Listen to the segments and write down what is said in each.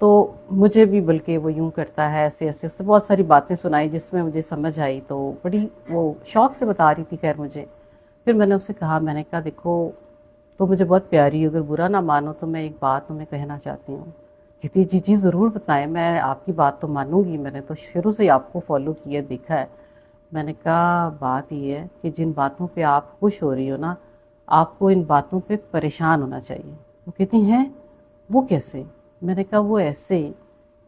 تو مجھے بھی بلکہ وہ یوں کرتا ہے ایسے ایسے، اس نے بہت ساری باتیں سنائی جس میں مجھے سمجھ آئی، تو بڑی وہ شوق سے بتا رہی تھی خیر مجھے۔ پھر میں نے اسے کہا، میں نے کہا دیکھو تو مجھے بہت پیاری، اگر برا نہ مانو تو میں ایک بات تمہیں کہنا چاہتی ہوں۔ کہتی ہے جی جی ضرور بتائیں، میں آپ کی بات تو مانوں گی، میں نے تو شروع سے ہی آپ کو فالو کیا دیکھا ہے۔ میں نے کہا بات یہ ہے کہ جن باتوں پہ آپ خوش ہو رہی ہو نا، آپ کو ان باتوں پہ پریشان ہونا چاہیے۔ وہ کہتی ہیں وہ کیسے؟ میں نے کہا وہ ایسے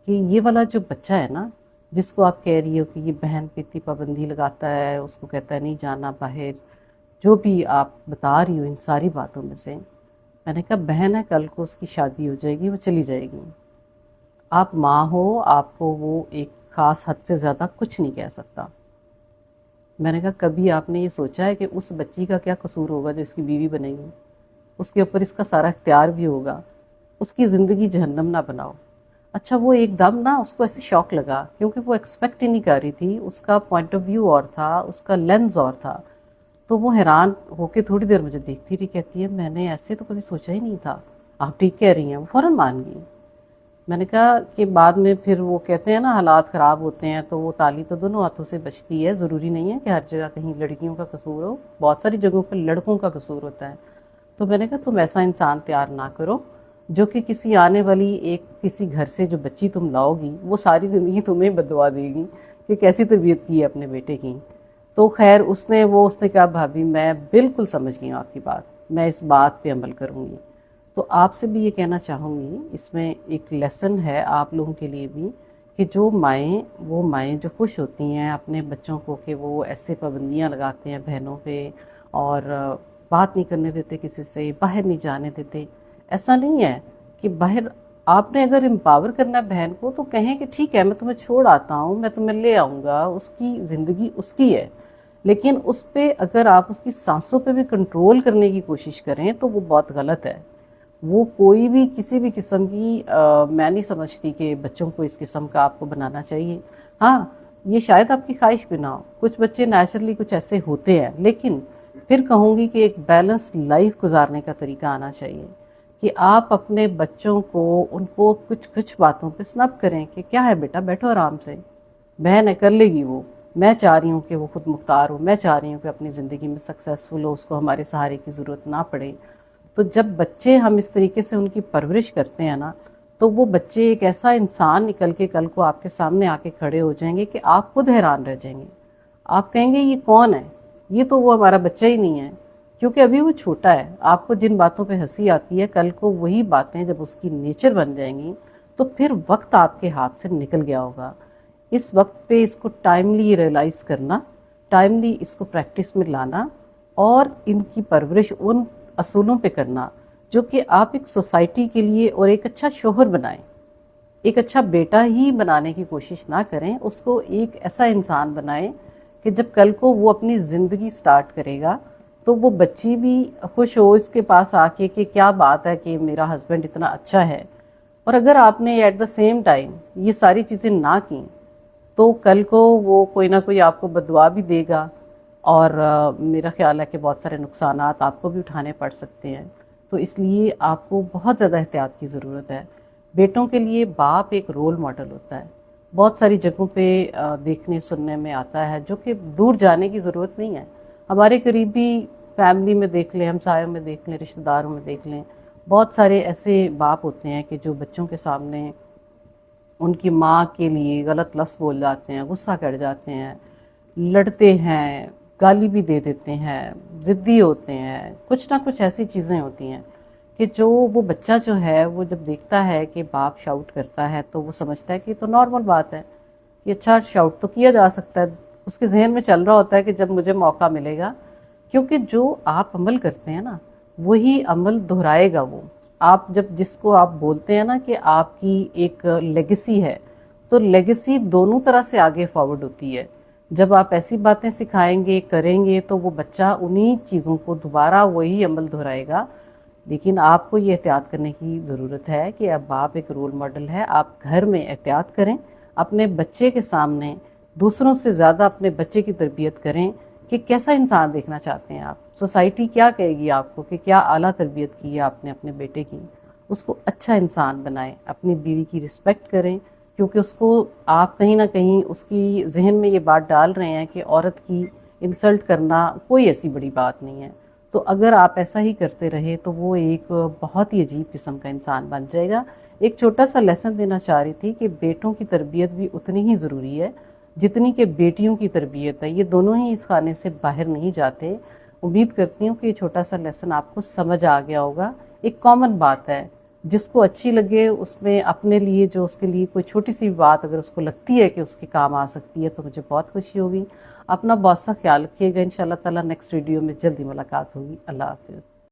کہ یہ والا جو بچہ ہے نا، جس کو آپ کہہ رہی ہو کہ یہ بہن پہ اتنی پابندی لگاتا ہے، اس کو کہتا ہے نہیں جانا باہر، جو بھی آپ بتا رہی ہو ان ساری باتوں میں سے، میں نے کہا بہن ہے، کل کو اس کی شادی ہو جائے گی، وہ چلی جائے گی، آپ ماں ہو، آپ کو وہ ایک خاص حد سے زیادہ کچھ نہیں کہہ سکتا۔ میں نے کہا کبھی آپ نے یہ سوچا ہے کہ اس بچی کا کیا قصور ہوگا جو اس کی بیوی بنے گی؟ اس کے اوپر اس کا سارا اختیار بھی ہوگا، اس کی زندگی جہنم نہ بناؤ۔ اچھا وہ ایک دم نا اس کو ایسے شوق لگا، کیونکہ وہ ایکسپیکٹ ہی نہیں کر رہی تھی، اس کا پوائنٹ آف ویو اور تھا، اس کا لینز اور تھا، تو وہ حیران ہو کے تھوڑی دیر مجھے دیکھتی رہی، کہتی ہے میں نے ایسے تو کبھی سوچا ہی نہیں تھا، آپ ٹھیک کہہ رہی ہیں۔ وہ فوراً مان گئی۔ میں نے کہا کہ بعد میں پھر وہ کہتے ہیں نا حالات خراب ہوتے ہیں تو وہ تالی تو دونوں ہاتھوں سے بچتی ہے، ضروری نہیں ہے کہ ہر جگہ کہیں لڑکیوں کا قصور ہو، بہت ساری جگہوں پر لڑکوں کا قصور ہوتا ہے۔ تو میں نے کہا تم ایسا انسان تیار نہ کرو جو کہ کسی آنے والی ایک کسی گھر سے جو بچی تم لاؤ گی وہ ساری زندگی تمہیں بددعا دے گی کہ کیسی تربیت کی ہے اپنے بیٹے کی۔ تو خیر اس نے کہا بھابھی میں بالکل سمجھ گئی ہوں آپ کی بات، میں اس بات پہ عمل کروں گی۔ تو آپ سے بھی یہ کہنا چاہوں گی، اس میں ایک لیسن ہے آپ لوگوں کے لیے بھی، کہ جو مائیں جو خوش ہوتی ہیں اپنے بچوں کو کہ وہ ایسے پابندیاں لگاتے ہیں بہنوں پہ اور بات نہیں کرنے دیتے کسی سے، باہر نہیں جانے دیتے، ایسا نہیں ہے کہ باہر آپ نے اگر امپاور کرنا ہے بہن کو تو کہیں کہ ٹھیک ہے میں تمہیں چھوڑ آتا ہوں، میں تمہیں لے آؤں گا، اس کی زندگی اس کی ہے، لیکن اس پہ اگر آپ اس کی سانسوں پہ بھی کنٹرول کرنے کی کوشش کریں تو وہ بہت غلط ہے۔ وہ کوئی بھی کسی بھی قسم کی میں نہیں سمجھتی کہ بچوں کو اس قسم کا آپ کو بنانا چاہیے۔ ہاں یہ شاید آپ کی خواہش بھی نہ ہو، کچھ بچے نیچرلی کچھ ایسے ہوتے ہیں، لیکن پھر کہوں گی کہ ایک بیلنس لائف گزارنے کا طریقہ آنا چاہیے کہ آپ اپنے بچوں کو ان کو کچھ باتوں پہ سنب کریں کہ کیا ہے بیٹا بیٹھو آرام سے، بہن ہے کر لے گی وہ، میں چاہ رہی ہوں کہ وہ خود مختار ہو، میں چاہ رہی ہوں کہ اپنی زندگی میں سکسیسفل ہو، اس کو ہمارے سہارے کی ضرورت نہ پڑے۔ تو جب بچے ہم اس طریقے سے ان کی پرورش کرتے ہیں نا تو وہ بچے ایک ایسا انسان نکل کے کل کو آپ کے سامنے آ کے کھڑے ہو جائیں گے کہ آپ خود حیران رہ جائیں گے، آپ کہیں گے یہ کون ہے، یہ تو وہ ہمارا بچہ ہی نہیں ہے، کیونکہ ابھی وہ چھوٹا ہے۔ آپ کو جن باتوں پہ ہنسی آتی ہے کل کو وہی باتیں جب اس کی نیچر بن جائیں گی تو پھر وقت آپ کے ہاتھ سے نکل گیا ہوگا۔ اس وقت پہ اس کو ٹائملی ریئلائز کرنا، ٹائملی اس کو پریکٹس میں لانا اور ان کی پرورش ان اصولوں پہ کرنا جو کہ آپ ایک سوسائٹی کے لیے اور ایک اچھا شوہر بنائیں، ایک اچھا بیٹا ہی بنانے کی کوشش نہ کریں، اس کو ایک ایسا انسان بنائیں کہ جب کل کو وہ اپنی زندگی سٹارٹ کرے گا تو وہ بچی بھی خوش ہو اس کے پاس آ کے کہ کیا بات ہے کہ میرا ہسبینڈ اتنا اچھا ہے۔ اور اگر آپ نے ایٹ دا سیم ٹائم یہ ساری چیزیں نہ کیں تو کل کو وہ کوئی نہ کوئی آپ کو بددعا بھی دے گا اور میرا خیال ہے کہ بہت سارے نقصانات آپ کو بھی اٹھانے پڑ سکتے ہیں۔ تو اس لیے آپ کو بہت زیادہ احتیاط کی ضرورت ہے۔ بیٹوں کے لیے باپ ایک رول ماڈل ہوتا ہے، بہت ساری جگہوں پہ دیکھنے سننے میں آتا ہے جو کہ دور جانے کی ضرورت نہیں ہے، ہمارے قریبی فیملی میں دیکھ لیں، ہمسایوں میں دیکھ لیں، رشتہ داروں میں دیکھ لیں، بہت سارے ایسے باپ ہوتے ہیں کہ جو بچوں کے سامنے ان کی ماں کے لیے غلط لفظ بول جاتے ہیں، غصہ کر جاتے ہیں، لڑتے ہیں، گالی بھی دے دیتے ہیں، ضدی ہوتے ہیں، کچھ نہ کچھ ایسی چیزیں ہوتی ہیں کہ جو وہ بچہ جو ہے وہ جب دیکھتا ہے کہ باپ شاؤٹ کرتا ہے تو وہ سمجھتا ہے کہ یہ تو نارمل بات ہے، کہ اچھا شاؤٹ تو کیا جا سکتا ہے، اس کے ذہن میں چل رہا ہوتا ہے کہ جب مجھے موقع ملے گا، کیونکہ جو آپ عمل کرتے ہیں نا وہی عمل دہرائے گا وہ۔ آپ جب جس کو آپ بولتے ہیں نا کہ آپ کی ایک لیگیسی ہے، تو لیگیسی دونوں طرح سے آگے فارورڈ ہوتی ہے۔ جب آپ ایسی باتیں سکھائیں گے کریں گے تو وہ بچہ انہی چیزوں کو دوبارہ وہی عمل دہرائے گا۔ لیکن آپ کو یہ احتیاط کرنے کی ضرورت ہے کہ اب آپ ایک رول ماڈل ہے، آپ گھر میں احتیاط کریں، اپنے بچے کے سامنے دوسروں سے زیادہ اپنے بچے کی تربیت کریں کہ کیسا انسان دیکھنا چاہتے ہیں آپ، سوسائٹی کیا کہے گی آپ کو کہ کیا اعلیٰ تربیت کی ہے آپ نے اپنے بیٹے کی، اس کو اچھا انسان بنائیں، اپنی بیوی کی رسپیکٹ کریں، کیونکہ اس کو آپ کہیں نہ کہیں اس کی ذہن میں یہ بات ڈال رہے ہیں کہ عورت کی انسلٹ کرنا کوئی ایسی بڑی بات نہیں ہے۔ تو اگر آپ ایسا ہی کرتے رہے تو وہ ایک بہت ہی عجیب قسم کا انسان بن جائے گا۔ ایک چھوٹا سا لیسن دینا چاہ رہی تھی کہ بیٹوں کی تربیت بھی اتنی ہی ضروری ہے جتنی کہ بیٹیوں کی تربیت ہے، یہ دونوں ہی اس خانے سے باہر نہیں جاتے۔ امید کرتی ہوں کہ یہ چھوٹا سا لیسن آپ کو سمجھ آ گیا ہوگا۔ ایک کامن بات ہے، جس کو اچھی لگے اس میں اپنے لیے جو اس کے لیے کوئی چھوٹی سی بات اگر اس کو لگتی ہے کہ اس کے کام آ سکتی ہے تو مجھے بہت خوشی ہوگی۔ اپنا بہت سا خیال رکھیے گا، انشاءاللہ تعالیٰ نیکسٹ ویڈیو میں جلدی ملاقات ہوگی۔ اللہ حافظ۔